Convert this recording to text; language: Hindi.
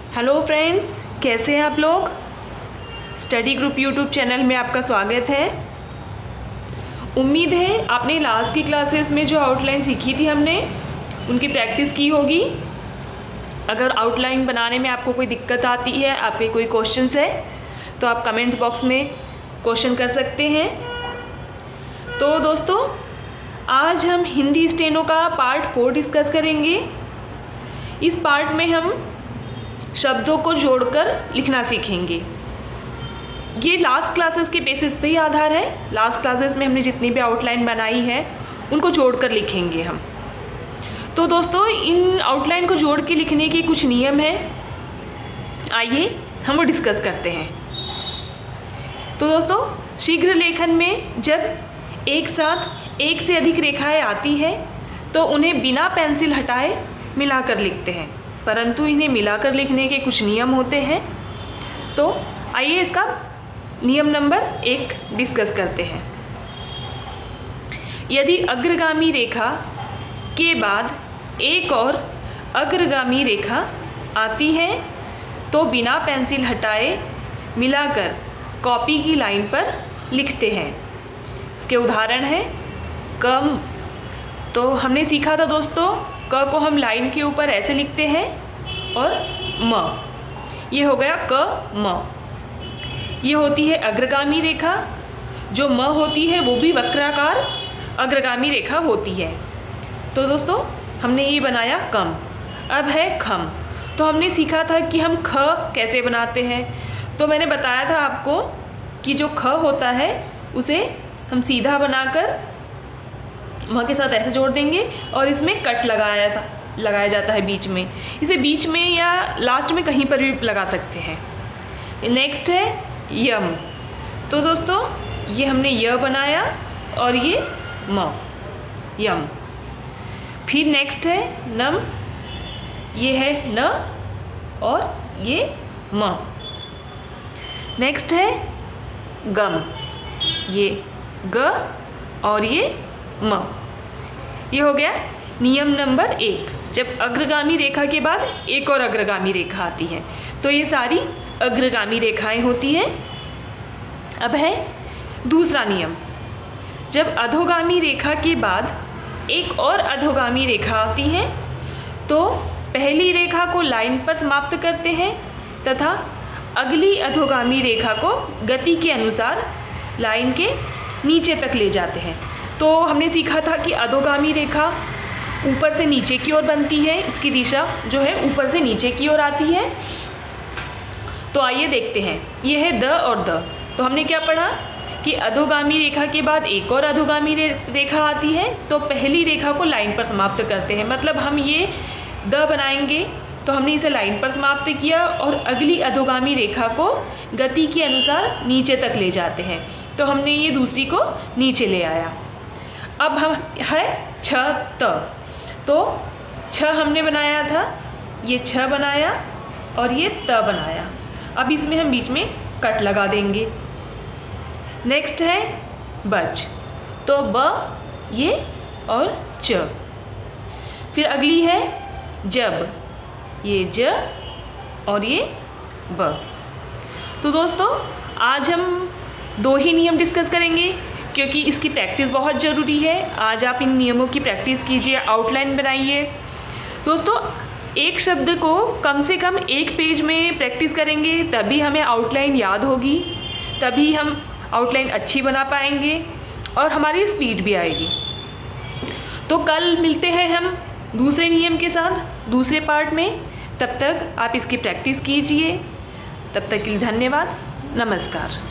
हेलो फ्रेंड्स, कैसे हैं आप लोग। स्टडी ग्रुप यूट्यूब चैनल में आपका स्वागत है। उम्मीद है आपने लास्ट की क्लासेस में जो आउटलाइन सीखी थी हमने उनकी प्रैक्टिस की होगी। अगर आउटलाइन बनाने में आपको कोई दिक्कत आती है, आपके कोई क्वेश्चंस है तो आप कमेंट बॉक्स में क्वेश्चन कर सकते हैं। तो दोस्तों, आज हम हिंदी स्टेनो का पार्ट 4 डिस्कस करेंगे। इस पार्ट में हम शब्दों को जोड़कर लिखना सीखेंगे। ये लास्ट क्लासेस के बेसिस पे ही आधार है। लास्ट क्लासेस में हमने जितनी भी आउटलाइन बनाई है उनको जोड़कर लिखेंगे हम। तो दोस्तों, इन आउटलाइन को जोड़ के लिखने के कुछ नियम हैं, आइए हम वो डिस्कस करते हैं। तो दोस्तों, शीघ्र लेखन में जब एक साथ एक से अधिक रेखाएं आती है तो उन्हें बिना पेंसिल हटाए मिलाकर लिखते हैं, परंतु इन्हें मिलाकर लिखने के कुछ नियम होते हैं। तो आइए इसका नियम नंबर 1 डिस्कस करते हैं। यदि अग्रगामी रेखा के बाद एक और अग्रगामी रेखा आती है तो बिना पेंसिल हटाए मिलाकर कॉपी की लाइन पर लिखते हैं। इसके उदाहरण हैं कम। तो हमने सीखा था दोस्तों, क को हम लाइन के ऊपर ऐसे लिखते हैं और म, ये हो गया क म। ये होती है अग्रगामी रेखा। जो म होती है वो भी वक्राकार अग्रगामी रेखा होती है। तो दोस्तों, हमने ये बनाया कम। अब है खम। तो हमने सीखा था कि हम ख कैसे बनाते हैं। तो मैंने बताया था आपको कि जो ख होता है उसे हम सीधा बनाकर म के साथ ऐसे जोड़ देंगे और इसमें कट लगाया जाता है बीच में। इसे बीच में या लास्ट में कहीं पर भी लगा सकते हैं। नेक्स्ट है यम। तो दोस्तों, ये हमने य बनाया और ये म, यम। फिर नेक्स्ट है नम। ये है न और ये म। नेक्स्ट है गम। ये ग और ये म। ये हो गया नियम नंबर 1। जब अग्रगामी रेखा के बाद एक और अग्रगामी रेखा आती है तो ये सारी अग्रगामी रेखाएं होती हैं। अब है दूसरा नियम। जब अधोगामी रेखा के बाद एक और अधोगामी रेखा आती है तो पहली रेखा को लाइन पर समाप्त करते हैं तथा अगली अधोगामी रेखा को गति के अनुसार लाइन के नीचे तक ले जाते हैं। तो हमने सीखा था कि अधोगामी रेखा ऊपर से नीचे की ओर बनती है। इसकी दिशा जो है ऊपर से नीचे की ओर आती है। तो आइए देखते हैं। ये है द और द। तो हमने क्या पढ़ा कि अधोगामी रेखा के बाद एक और अधोगामी रेखा आती है तो पहली रेखा को लाइन पर समाप्त करते हैं। मतलब हम ये द बनाएंगे तो हमने इसे लाइन पर समाप्त किया और अगली अधोगामी रेखा को गति के अनुसार नीचे तक ले जाते हैं। तो हमने ये दूसरी को नीचे ले आया। अब हम है छ त। तो छ हमने बनाया था, ये छ बनाया और ये त बनाया। अब इसमें हम बीच में कट लगा देंगे। नेक्स्ट है बच। तो ब ये और च। फिर अगली है जब। ये ज और ये ब। तो दोस्तों, आज हम 2 ही नियम डिस्कस करेंगे क्योंकि इसकी प्रैक्टिस बहुत ज़रूरी है। आज आप इन नियमों की प्रैक्टिस कीजिए, आउटलाइन बनाइए। दोस्तों, एक शब्द को कम से कम एक पेज में प्रैक्टिस करेंगे तभी हमें आउटलाइन याद होगी, तभी हम आउटलाइन अच्छी बना पाएंगे और हमारी स्पीड भी आएगी। तो कल मिलते हैं हम दूसरे नियम के साथ दूसरे पार्ट में। तब तक आप इसकी प्रैक्टिस कीजिए। तब तक के लिए धन्यवाद। नमस्कार।